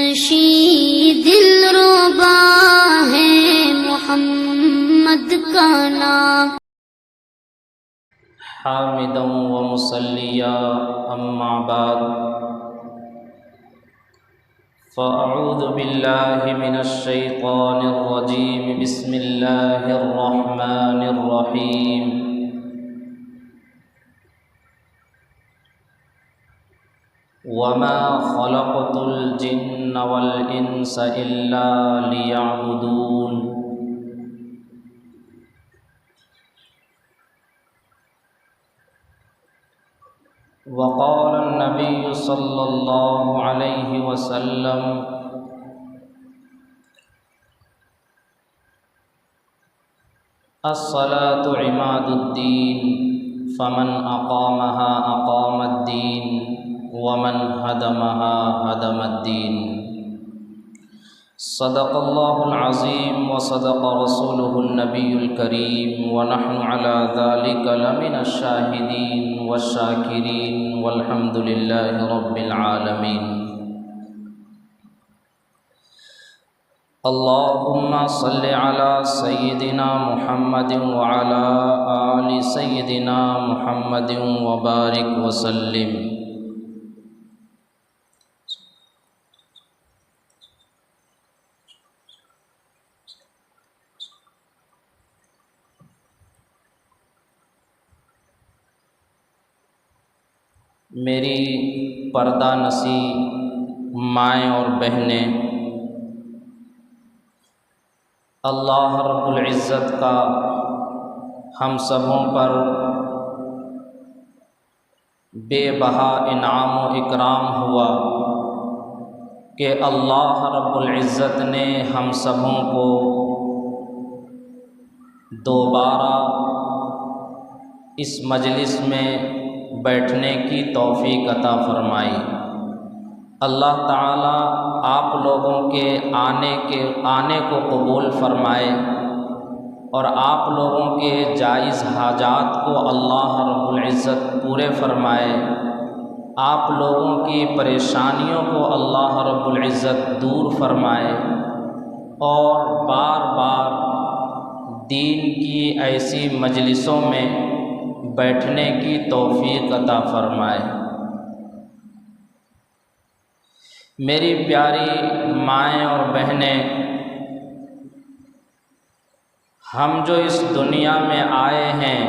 نشید دلربا ہے محمد کا نام۔ حامدا ومصلیا اما بعد فاعوذ باللہ من الشیطان الرجیم بسم اللہ الرحمن الرحیم۔ وما خلقت الجن والانس الا ليعبدون۔ وقال النبي صلى الله عليه وسلم الصلاة عماد الدين فمن أقامها أقام الدين ومن هدمها هدم الدين۔ صدق الله العظيم وصدق رسوله النبي الكريم ونحن على ذلك لمن الشاهدين والشاكرين والحمد لله رب العالمين۔ اللهم صل على سيدنا محمد وعلى آل سيدنا محمد وبارك وسلم۔ میری پردہ نسی مائیں اور بہنیں، اللہ رب العزت کا ہم سبوں پر بے بہا انعام و اکرام ہوا کہ اللہ رب العزت نے ہم سبوں کو دوبارہ اس مجلس میں بیٹھنے کی توفیق عطا فرمائی۔ اللہ تعالیٰ آپ لوگوں کے آنے کو قبول فرمائے اور آپ لوگوں کے جائز حاجات کو اللہ رب العزت پورے فرمائے، آپ لوگوں کی پریشانیوں کو اللہ رب العزت دور فرمائے اور بار بار دین کی ایسی مجلسوں میں بیٹھنے کی توفیق عطا فرمائے۔ میری پیاری مائیں اور بہنیں، ہم جو اس دنیا میں آئے ہیں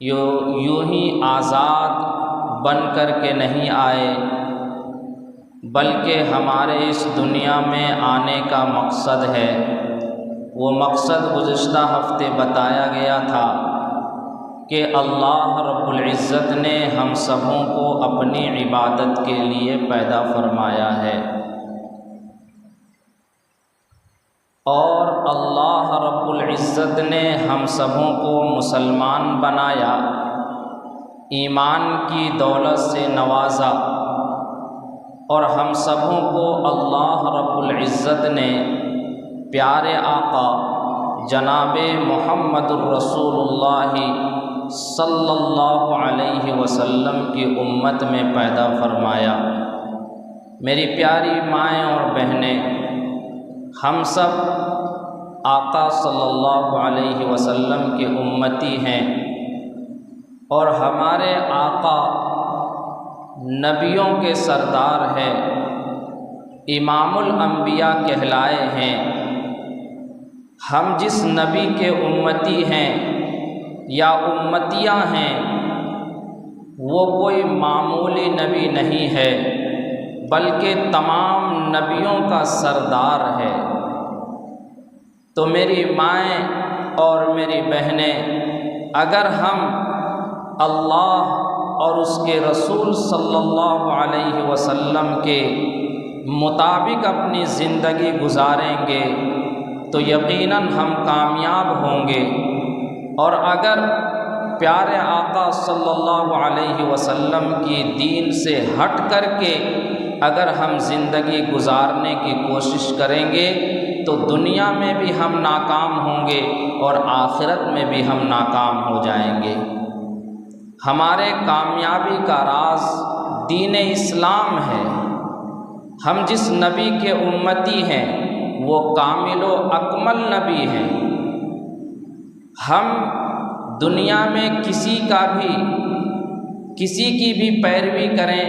یوں ہی آزاد بن کر کے نہیں آئے، بلکہ ہمارے اس دنیا میں آنے کا مقصد ہے۔ وہ مقصد گزشتہ ہفتے بتایا گیا تھا کہ اللہ رب العزت نے ہم سبوں کو اپنی عبادت کے لیے پیدا فرمایا ہے، اور اللہ رب العزت نے ہم سبوں کو مسلمان بنایا، ایمان کی دولت سے نوازا، اور ہم سبوں کو اللہ رب العزت نے پیارے آقا جناب محمد الرسول اللہ صلی اللہ علیہ وسلم کی امت میں پیدا فرمایا۔ میری پیاری مائیں اور بہنیں، ہم سب آقا صلی اللہ علیہ وسلم کی امتی ہیں، اور ہمارے آقا نبیوں کے سردار ہیں، امام الانبیاء کہلائے ہیں۔ ہم جس نبی کے امتی ہیں یا امتیاں ہیں، وہ کوئی معمولی نبی نہیں ہے، بلکہ تمام نبیوں کا سردار ہے۔ تو میری مائیں اور میری بہنیں، اگر ہم اللہ اور اس کے رسول صلی اللہ علیہ وسلم کے مطابق اپنی زندگی گزاریں گے تو یقیناً ہم کامیاب ہوں گے، اور اگر پیارے آقا صلی اللہ علیہ وسلم کی دین سے ہٹ کر کے اگر ہم زندگی گزارنے کی کوشش کریں گے تو دنیا میں بھی ہم ناکام ہوں گے اور آخرت میں بھی ہم ناکام ہو جائیں گے۔ ہمارے کامیابی کا راز دین اسلام ہے، ہم جس نبی کے امتی ہیں وہ کامل و اکمل نبی ہیں۔ ہم دنیا میں کسی کی بھی پیروی کریں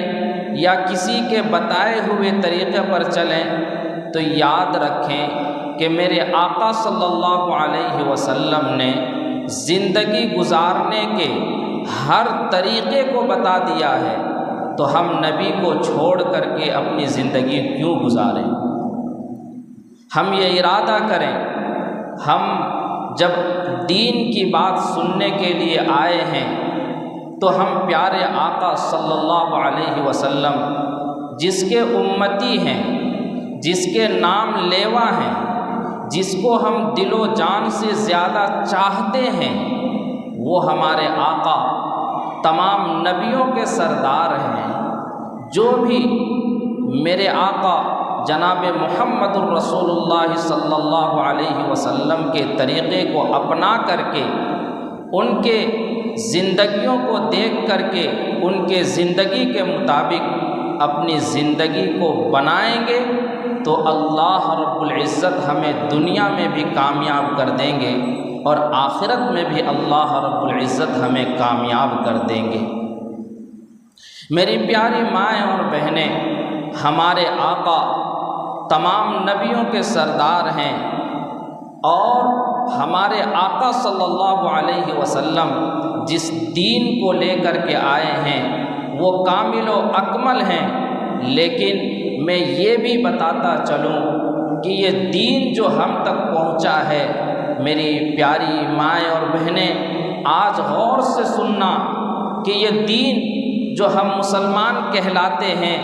یا کسی کے بتائے ہوئے طریقے پر چلیں تو یاد رکھیں کہ میرے آقا صلی اللہ علیہ وسلم نے زندگی گزارنے کے ہر طریقے کو بتا دیا ہے، تو ہم نبی کو چھوڑ کر کے اپنی زندگی کیوں گزاریں؟ ہم یہ ارادہ کریں، ہم جب دین کی بات سننے کے لیے آئے ہیں تو ہم پیارے آقا صلی اللہ علیہ وسلم جس کے امتی ہیں، جس کے نام لیوا ہیں، جس کو ہم دل و جان سے زیادہ چاہتے ہیں، وہ ہمارے آقا تمام نبیوں کے سردار ہیں۔ جو بھی میرے آقا جناب محمد الرسول اللہ صلی اللہ علیہ وسلم کے طریقے کو اپنا کر کے، ان کے زندگیوں کو دیکھ کر کے، ان کے زندگی کے مطابق اپنی زندگی کو بنائیں گے تو اللہ رب العزت ہمیں دنیا میں بھی کامیاب کر دیں گے اور آخرت میں بھی اللہ رب العزت ہمیں کامیاب کر دیں گے۔ میری پیاری مائیں اور بہنیں، ہمارے آقا تمام نبیوں کے سردار ہیں اور ہمارے آقا صلی اللہ علیہ وسلم جس دین کو لے کر کے آئے ہیں وہ کامل و اکمل ہیں، لیکن میں یہ بھی بتاتا چلوں کہ یہ دین جو ہم تک پہنچا ہے، میری پیاری مائیں اور بہنیں آج غور سے سننا کہ یہ دین جو ہم مسلمان کہلاتے ہیں،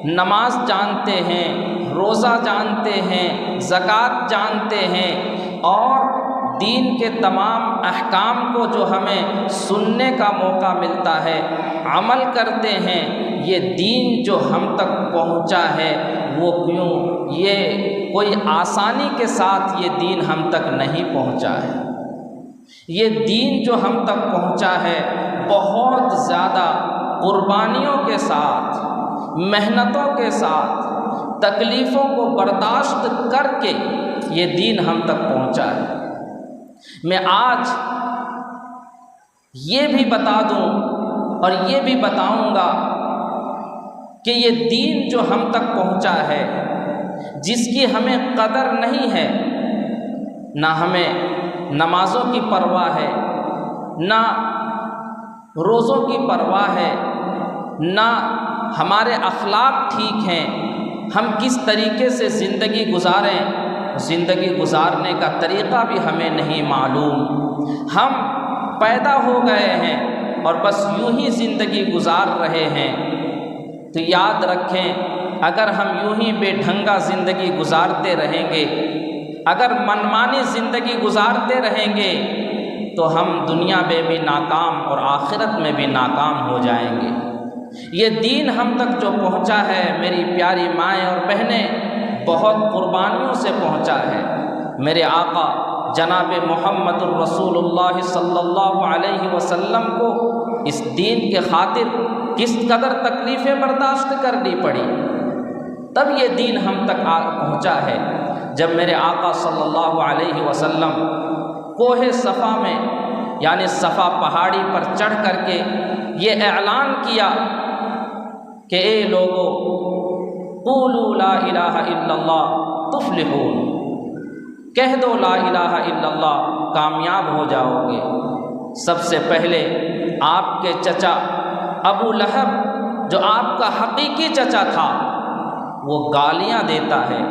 نماز جانتے ہیں، روزہ جانتے ہیں، زکوٰۃ جانتے ہیں اور دین کے تمام احکام کو جو ہمیں سننے کا موقع ملتا ہے عمل کرتے ہیں، یہ دین جو ہم تک پہنچا ہے وہ کیوں یہ کوئی آسانی کے ساتھ یہ دین ہم تک نہیں پہنچا ہے۔ یہ دین جو ہم تک پہنچا ہے بہت زیادہ قربانیوں کے ساتھ، محنتوں کے ساتھ، تکلیفوں کو برداشت کر کے یہ دین ہم تک پہنچا ہے۔ میں آج یہ بھی بتا دوں اور یہ بھی بتاؤں گا کہ یہ دین جو ہم تک پہنچا ہے، جس کی ہمیں قدر نہیں ہے، نہ ہمیں نمازوں کی پرواہ ہے، نہ روزوں کی پرواہ ہے، نہ ہمارے اخلاق ٹھیک ہیں، ہم کس طریقے سے زندگی گزاریں، زندگی گزارنے کا طریقہ بھی ہمیں نہیں معلوم۔ ہم پیدا ہو گئے ہیں اور بس یوں ہی زندگی گزار رہے ہیں، تو یاد رکھیں اگر ہم یوں ہی بے ڈھنگا زندگی گزارتے رہیں گے، اگر منمانی زندگی گزارتے رہیں گے تو ہم دنیا میں بھی ناکام اور آخرت میں بھی ناکام ہو جائیں گے۔ یہ دین ہم تک جو پہنچا ہے میری پیاری مائیں اور بہنیں بہت قربانیوں سے پہنچا ہے۔ میرے آقا جناب محمد الرسول اللہ صلی اللہ علیہ وسلم کو اس دین کے خاطر کس قدر تکلیفیں برداشت کرنی پڑی، تب یہ دین ہم تک پہنچا ہے۔ جب میرے آقا صلی اللہ علیہ وسلم کوہ صفا میں یعنی صفا پہاڑی پر چڑھ کر کے یہ اعلان کیا کہ اے لوگو قولوا لا الہ الا اللہ تفلحون، کہہ دو لا الہ الا اللہ کامیاب ہو جاؤ گے۔ سب سے پہلے آپ کے چچا ابو لہب جو آپ کا حقیقی چچا تھا وہ گالیاں دیتا ہے،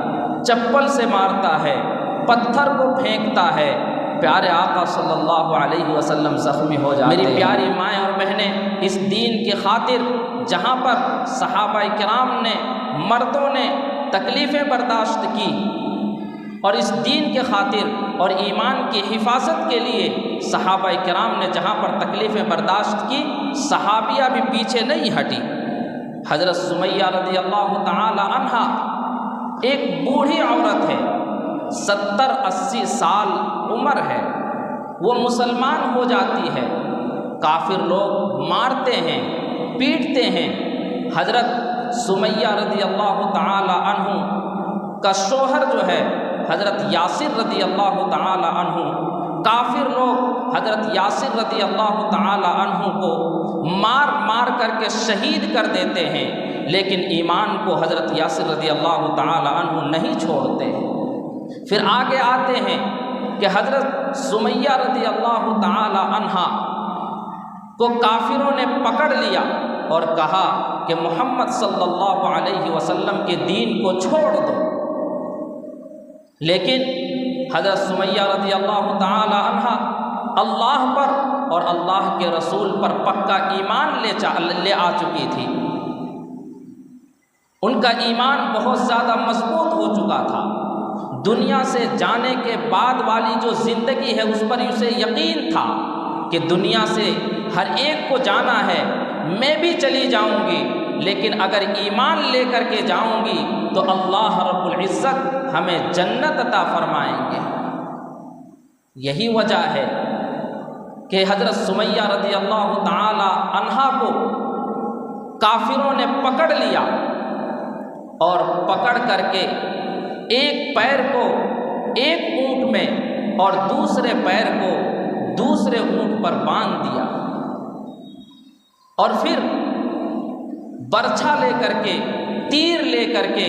چپل سے مارتا ہے، پتھر کو پھینکتا ہے، پیارے آقا صلی اللہ علیہ وسلم زخمی ہو جاتے ہیں۔ میری پیاری مائیں اور بہنیں، اس دین کی خاطر جہاں پر صحابہ کرام نے، مردوں نے تکلیفیں برداشت کی اور اس دین کے خاطر اور ایمان کی حفاظت کے لیے صحابہ کرام نے جہاں پر تکلیفیں برداشت کی، صحابیہ بھی پیچھے نہیں ہٹی۔ حضرت سمیہ رضی اللہ تعالی عنہا ایک بوڑھی عورت ہے، 70-80 سال عمر ہے، وہ مسلمان ہو جاتی ہے، کافر لوگ مارتے ہیں، پیٹتے ہیں، حضرت سمیہ رضی اللہ تعالی عنہ کا شوہر جو ہے حضرت یاسر رضی اللہ تعالی عنہ، کافر لوگ حضرت یاسر رضی اللہ تعالی عنہ کو مار مار کر کے شہید کر دیتے ہیں، لیکن ایمان کو حضرت یاسر رضی اللہ تعالی عنہ نہیں چھوڑتے ہیں۔ پھر آگے آتے ہیں کہ حضرت سمیہ رضی اللہ تعالی عنہ کو کافروں نے پکڑ لیا اور کہا کہ محمد صلی اللہ علیہ وسلم کے دین کو چھوڑ دو، لیکن حضرت سمیہ رضی اللہ تعالی عنہ اللہ پر اور اللہ کے رسول پر پکا ایمان لے آ چکی تھی۔ ان کا ایمان بہت زیادہ مضبوط ہو چکا تھا۔ دنیا سے جانے کے بعد والی جو زندگی ہے اس پر اسے یقین تھا کہ دنیا سے ہر ایک کو جانا ہے، میں بھی چلی جاؤں گی، لیکن اگر ایمان لے کر کے جاؤں گی تو اللہ رب العزت ہمیں جنت عطا فرمائیں گے۔ یہی وجہ ہے کہ حضرت سمیہ رضی اللہ تعالی عنہا کو کافروں نے پکڑ لیا اور پکڑ کر کے ایک پیر کو ایک اونٹ میں اور دوسرے پیر کو دوسرے اونٹ پر باندھ دیا، اور پھر برچھا لے کر کے تیر لے کر کے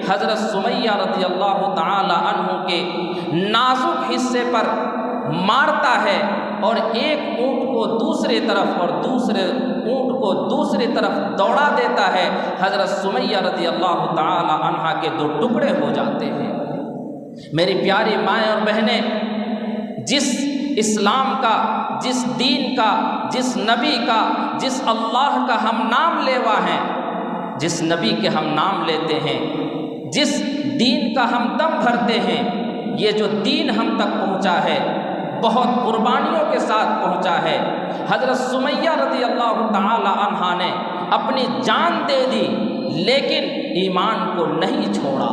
حضرت سمیہ رضی اللہ تعالی عنہ کے نازک حصے پر مارتا ہے، اور ایک اونٹ کو دوسری طرف اور دوسرے اونٹ کو دوسری طرف دوڑا دیتا ہے۔ حضرت سمیہ رضی اللہ تعالی عنہ کے دو ٹکڑے ہو جاتے ہیں۔ میری پیاری مائیں اور بہنیں، جس اسلام کا، جس دین کا، جس نبی کا، جس اللہ کا ہم نام لیوا ہیں، جس نبی کے ہم نام لیتے ہیں، جس دین کا ہم دم بھرتے ہیں، یہ جو دین ہم تک پہنچا ہے بہت قربانیوں کے ساتھ پہنچا ہے۔ حضرت سمیہ رضی اللہ تعالی عنہا نے اپنی جان دے دی، لیکن ایمان کو نہیں چھوڑا،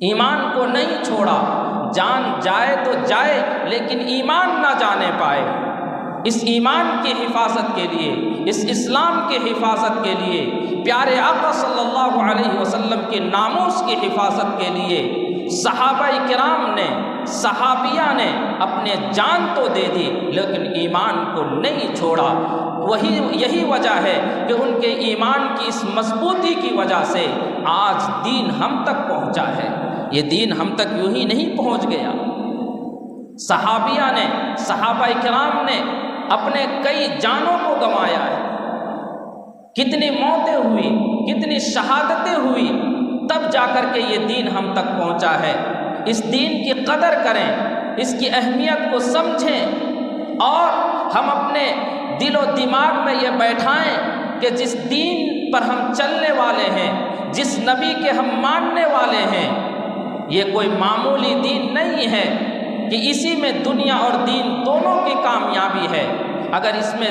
ایمان کو نہیں چھوڑا۔ جان جائے تو جائے لیکن ایمان نہ جانے پائے۔ اس ایمان کی حفاظت کے لیے، اس اسلام کی حفاظت کے لیے، پیارے آقا صلی اللہ علیہ وسلم کے ناموس کی حفاظت کے لیے صحابہ کرام نے، صحابیہ نے اپنے جان تو دے دی لیکن ایمان کو نہیں چھوڑا۔ یہی وجہ ہے کہ ان کے ایمان کی اس مضبوطی کی وجہ سے آج دین ہم تک پہنچا ہے۔ یہ دین ہم تک یوں ہی نہیں پہنچ گیا۔ صحابیہ نے، صحابہ کرام نے اپنے کئی جانوں کو گنوایا ہے، کتنی موتیں ہوئی، کتنی شہادتیں ہوئی، تب جا کر کے یہ دین ہم تک پہنچا ہے۔ اس دین کی قدر کریں، اس کی اہمیت کو سمجھیں، اور ہم اپنے دل و دماغ میں یہ بیٹھائیں کہ جس دین پر ہم چلنے والے ہیں، جس نبی کے ہم ماننے والے ہیں، یہ کوئی معمولی دین نہیں ہے کہ اسی میں دنیا اور دین دونوں کی کامیابی ہے۔ اگر اس میں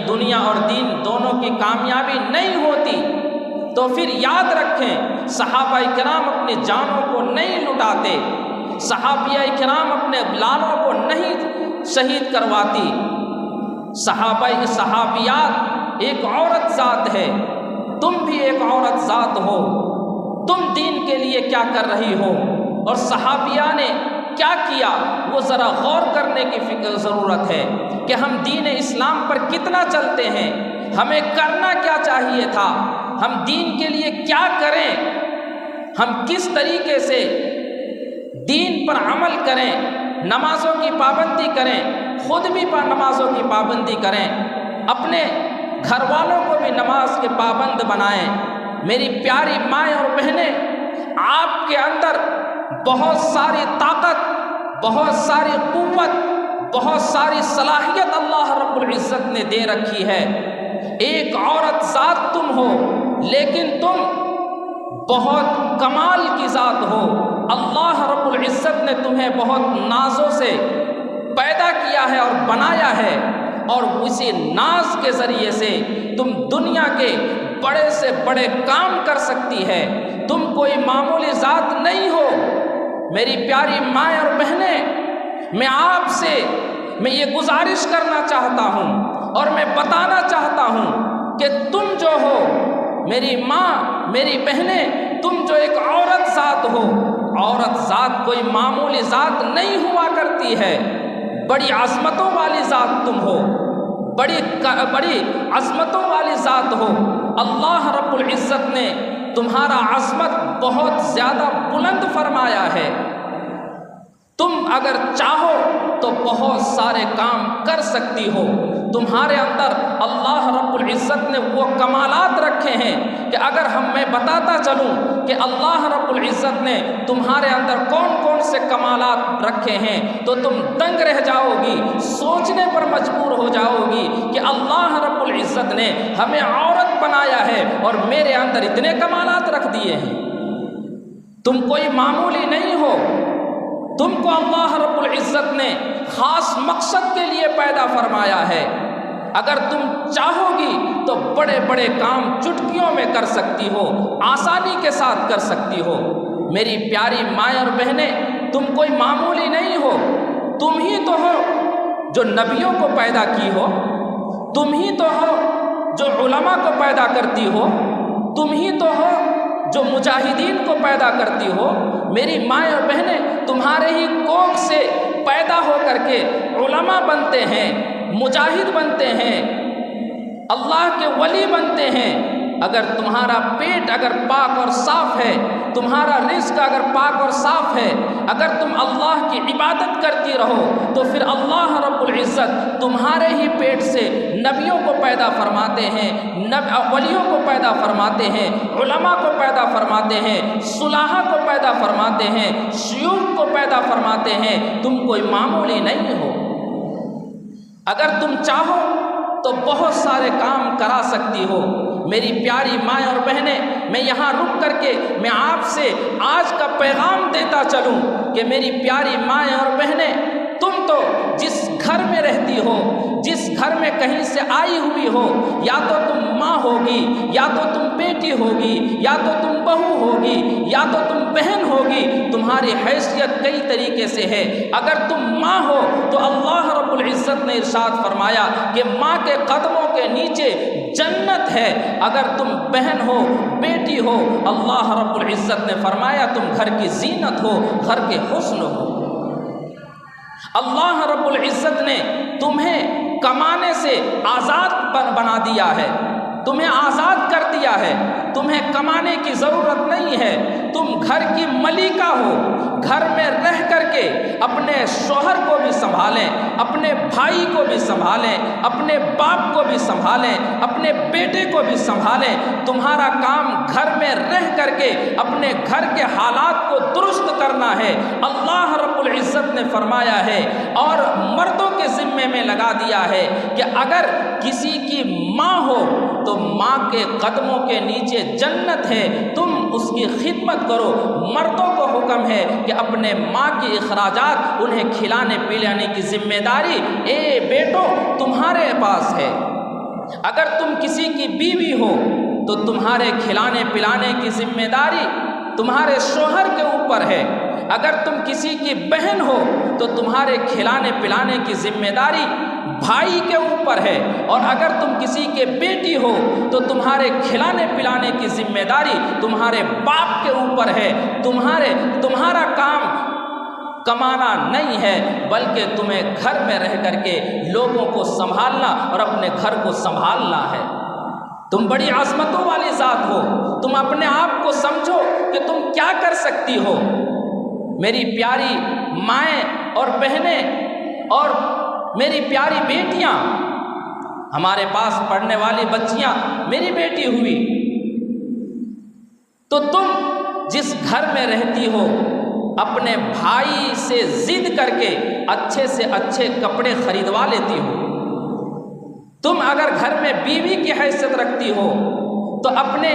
دنیا اور دین دونوں کی کامیابی نہیں ہوتی تو پھر یاد رکھیں صحابہ کرام اپنی جانوں کو نہیں لٹاتے، صحابہ کرام اپنے لالوں کو نہیں شہید کرواتی۔ صحابیات ایک عورت ذات ہے، تم بھی ایک عورت ذات ہو، تم دین کے لیے کیا کر رہی ہو، اور صحابیہ نے کیا کیا وہ ذرا غور کرنے کی ضرورت ہے کہ ہم دین اسلام پر کتنا چلتے ہیں، ہمیں کرنا کیا چاہیے تھا، ہم دین کے لیے کیا کریں، ہم کس طریقے سے دین پر عمل کریں، نمازوں کی پابندی کریں، خود بھی نمازوں کی پابندی کریں، اپنے گھر والوں کو بھی نماز کے پابند بنائیں۔ میری پیاری مائیں اور بہنیں، آپ کے اندر بہت ساری طاقت، بہت ساری قوت، بہت ساری صلاحیت اللہ رب العزت نے دے رکھی ہے۔ ایک عورت ذات تم ہو، لیکن تم بہت کمال کی ذات ہو۔ اللہ رب العزت نے تمہیں بہت نازوں سے پیدا کیا ہے اور بنایا ہے، اور اسی ناز کے ذریعے سے تم دنیا کے بڑے سے بڑے کام کر سکتی ہے۔ تم کوئی معمولی ذات نہیں ہو۔ میری پیاری مائیں اور بہنیں، میں آپ سے یہ گزارش کرنا چاہتا ہوں اور میں بتانا چاہتا ہوں کہ تم جو ہو میری ماں، میری بہنیں، تم جو ایک عورت ذات ہو، عورت ذات کوئی معمولی ذات نہیں ہوا کرتی ہے، بڑی عظمتوں والی ذات تم ہو، بڑی عظمتوں والی ذات ہو۔ اللہ رب العزت نے تمہارا عظمت بہت زیادہ بلند فرمایا ہے۔ تم اگر چاہو تو بہت سارے کام کر سکتی ہو۔ تمہارے اندر اللہ رب العزت نے وہ کمالات رکھے ہیں کہ اگر میں بتاتا چلوں کہ اللہ رب العزت نے تمہارے اندر کون کون سے کمالات رکھے ہیں تو تم دنگ رہ جاؤ گی، سوچنے پر مجبور ہو جاؤ گی کہ اللہ رب العزت نے ہمیں عورت بنایا ہے اور میرے اندر اتنے کمالات رکھ دیے ہیں۔ تم کوئی معمولی نہیں ہو، تم کو اللہ رب العزت نے خاص مقصد کے لیے پیدا فرمایا ہے۔ اگر تم چاہو گی تو بڑے بڑے کام چٹکیوں میں کر سکتی ہو، آسانی کے ساتھ کر سکتی ہو۔ میری پیاری مائیں اور بہنیں، تم کوئی معمولی نہیں ہو، تم ہی تو ہو جو نبیوں کو پیدا کی ہو، تم ہی تو ہو جو علماء کو پیدا کرتی ہو، تم ہی تو ہو جو مجاہدین کو پیدا کرتی ہو۔ میری مائیں اور بہنیں، تمہارے ہی کوکھ سے پیدا ہو کر کے علماء بنتے ہیں، مجاہد بنتے ہیں، اللہ کے ولی بنتے ہیں۔ اگر تمہارا پیٹ اگر پاک اور صاف ہے، تمہارا رزق اگر پاک اور صاف ہے، اگر تم اللہ کی عبادت کرتی رہو تو پھر اللہ رب العزت تمہارے ہی پیٹ سے نبیوں کو پیدا فرماتے ہیں، ولیوں کو پیدا فرماتے ہیں، علماء کو پیدا فرماتے ہیں، صلحاء کو پیدا فرماتے ہیں، شیوخ کو پیدا فرماتے ہیں۔ تم کوئی معمولی نہیں ہو۔ اگر تم چاہو تو بہت سارے کام کرا سکتی ہو۔ میری پیاری مائیں اور بہنیں، میں یہاں رک کر کے میں آپ سے آج کا پیغام دیتا چلوں کہ میری پیاری مائیں اور بہنیں، تم تو جس گھر میں رہتی ہو، جس گھر میں کہیں سے آئی ہوئی ہو، یا تو تم ماں ہوگی، یا تو تم بیٹی ہوگی، یا تو تم بہو ہوگی، یا تو تم بہن ہوگی، تمہاری حیثیت کئی طریقے سے ہے۔ اگر تم ماں ہو تو اللہ رب العزت نے ارشاد فرمایا کہ ماں کے قدموں کے نیچے جنت ہے۔ اگر تم بہن ہو، بیٹی ہو، اللہ رب العزت نے فرمایا تم گھر کی زینت ہو، گھر کے حسن ہو۔ اللہ رب العزت نے تمہیں کمانے سے آزاد بنا دیا ہے، تمہیں آزاد کر دیا ہے، تمہیں کمانے کی ضرورت نہیں ہے۔ تم گھر کی ملکہ ہو، گھر میں رہ کر کے اپنے شوہر کو بھی سنبھالیں، اپنے بھائی کو بھی سنبھالیں، اپنے باپ کو بھی سنبھالیں، اپنے بیٹے کو بھی سنبھالیں۔ تمہارا کام گھر میں رہ کر کے اپنے گھر کے حالات کو درست کرنا ہے۔ اللہ رب العزت نے فرمایا ہے اور مردوں کے ذمے میں لگا دیا ہے کہ اگر کسی کی ماں ہو تو ماں کے قدموں کے نیچے جنت ہے، تم اس کی خدمت کرو۔ مردوں کو حکم ہے کہ اپنے ماں کی اخراجات انہیں کھلانے پلانے کی ذمہ داری اے بیٹو تمہارے پاس ہے۔ اگر تم کسی کی بیوی ہو تو تمہارے کھلانے پلانے کی ذمہ داری تمہارے شوہر کے اوپر ہے۔ اگر تم کسی کی بہن ہو تو تمہارے کھلانے پلانے کی ذمہ داری بھائی کے اوپر ہے، اور اگر تم کسی کے بیٹی ہو تو تمہارے کھلانے پلانے کی ذمہ داری تمہارے باپ کے اوپر ہے۔ تمہارا کام کمانا نہیں ہے، بلکہ تمہیں گھر میں رہ کر کے لوگوں کو سنبھالنا اور اپنے گھر کو سنبھالنا ہے۔ تم بڑی عظمتوں والی ذات ہو، تم اپنے آپ کو سمجھو کہ تم کیا کر سکتی ہو۔ میری پیاری مائیں اور بہنیں اور میری پیاری بیٹیاں، ہمارے پاس پڑھنے والی بچیاں، میری بیٹی ہوئی تو تم جس گھر میں رہتی ہو اپنے بھائی سے ضد کر کے اچھے سے اچھے کپڑے خریدوا لیتی ہو۔ تم اگر گھر میں بیوی کی حیثیت رکھتی ہو تو اپنے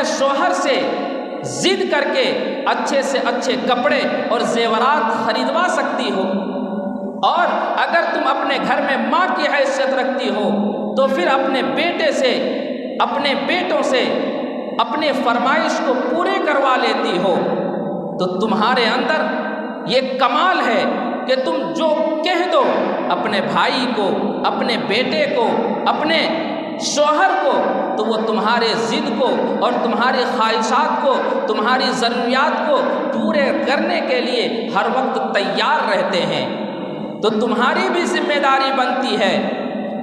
شوہر سے ضد کر کے اچھے سے اچھے کپڑے اور زیورات خریدوا سکتی ہو۔ اور اگر تم اپنے گھر میں ماں کی حیثیت رکھتی ہو تو پھر اپنے بیٹے سے، اپنے بیٹوں سے اپنی فرمائش کو پورے کروا لیتی ہو، تو تمہارے اندر یہ کمال ہے کہ تم جو کہہ دو اپنے بھائی کو، اپنے بیٹے کو، اپنے شوہر کو تو وہ تمہارے ضد کو اور تمہاری خواہشات کو، تمہاری ضروریات کو پورے کرنے کے لیے ہر وقت تیار رہتے ہیں۔ تو تمہاری بھی ذمہ داری بنتی ہے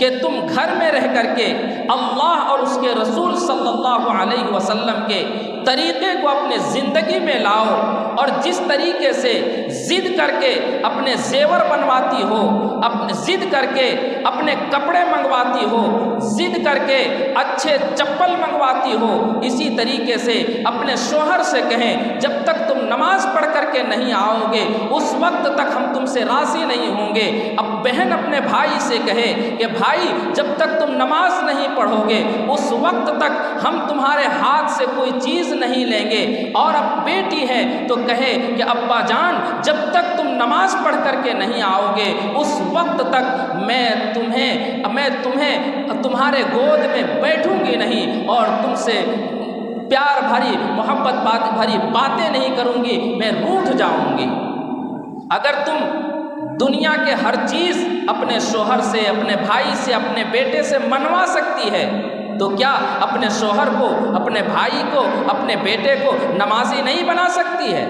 کہ تم گھر میں رہ کر کے اللہ اور اس کے رسول صلی اللہ علیہ وسلم کے طریقے کو اپنے زندگی میں لاؤ، اور جس طریقے سے ضد کر کے اپنے زیور بنواتی ہو، ضد کر کے اپنے کپڑے منگواتی ہو، ضد کر کے اچھے چپل منگواتی ہو، اسی طریقے سے اپنے شوہر سے کہیں جب تک تم نماز پڑھ کر کے نہیں آؤ گے اس وقت تک ہم تم سے راضی نہیں ہوں گے۔ اب بہن اپنے بھائی سے کہے کہ بھائی جب تک تم نماز نہیں پڑھو گے اس وقت تک ہم تمہارے ہاتھ سے کوئی چیز نہیں لیں گے، اور اب بیٹی ہے تو کہے کہ ابا جان جب تک تم نماز پڑھ کر کے نہیں آؤ گے اس وقت تک میں تمہیں تمہارے گود میں بیٹھوں گی نہیں، اور تم سے پیار بھری محبت بھری باتیں نہیں کروں گی، میں روٹھ جاؤں گی۔ اگر تم دنیا کے ہر چیز اپنے شوہر سے، اپنے بھائی سے، اپنے بیٹے سے منوا سکتی ہے تو کیا اپنے شوہر کو، اپنے بھائی کو، اپنے بیٹے کو نمازی نہیں بنا سکتی ہے؟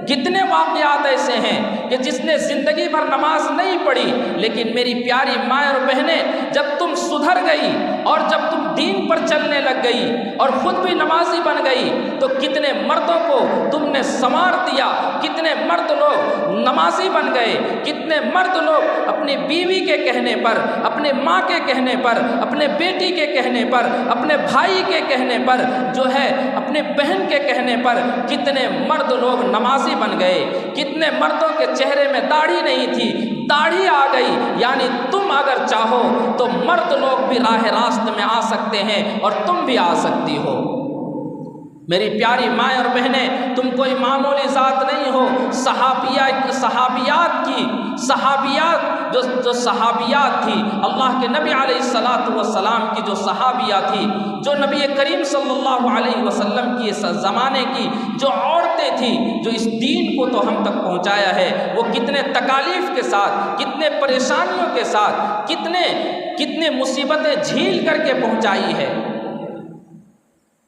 کتنے واقعات ایسے ہیں کہ جس نے زندگی بھر نماز نہیں پڑھی، لیکن میری پیاری ماں اور بہنیں جب تم سدھر گئی اور جب تم دین پر چلنے لگ گئی اور خود بھی نمازی بن گئی تو کتنے مردوں کو تم نے سنوار دیا، کتنے مرد لوگ نمازی بن گئے، کتنے مرد لوگ اپنی بیوی کے کہنے پر، اپنے ماں کے کہنے پر، اپنے بیٹی کے کہنے پر، اپنے بھائی کے کہنے پر، جو ہے اپنے بہن کے کہنے پر، کتنے مرد لوگ نمازی بن گئے۔ کتنے مردوں کے چہرے میں داڑھی نہیں تھی، داڑھی آ گئی۔ یعنی تم اگر چاہو تو مرد لوگ بھی راہ راست میں آ سکتے ہیں اور تم بھی آ سکتی ہو۔ میری پیاری ماں اور بہنیں، تم کوئی معمولی ذات نہیں ہو۔ جو صحابیات تھی، اللہ کے نبی علیہ الصلاۃ والسلام کی جو صحابیہ تھی، جو نبی کریم صلی اللہ علیہ وسلم کی اس زمانے کی جو عورتیں تھیں، جو اس دین کو تو ہم تک پہنچایا ہے، وہ کتنے تکالیف کے ساتھ، کتنے پریشانیوں کے ساتھ، کتنے مصیبتیں جھیل کر کے پہنچائی ہے۔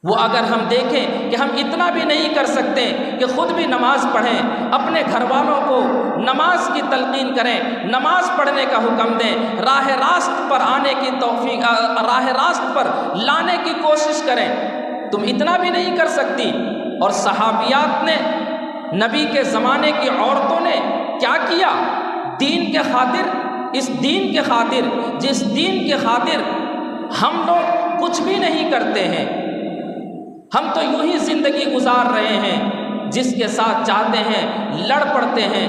وہ اگر ہم دیکھیں کہ ہم اتنا بھی نہیں کر سکتے کہ خود بھی نماز پڑھیں، اپنے گھر والوں کو نماز کی تلقین کریں، نماز پڑھنے کا حکم دیں، راہ راست پر آنے کی توفیق، راہ راست پر لانے کی کوشش کریں، تم اتنا بھی نہیں کر سکتی۔ اور صحابیات نے، نبی کے زمانے کی عورتوں نے کیا کیا؟ دین کے خاطر، اس دین کے خاطر، جس دین کے خاطر ہم لوگ کچھ بھی نہیں کرتے ہیں، ہم تو یوں ہی زندگی گزار رہے ہیں، جس کے ساتھ چاہتے ہیں لڑ پڑتے ہیں۔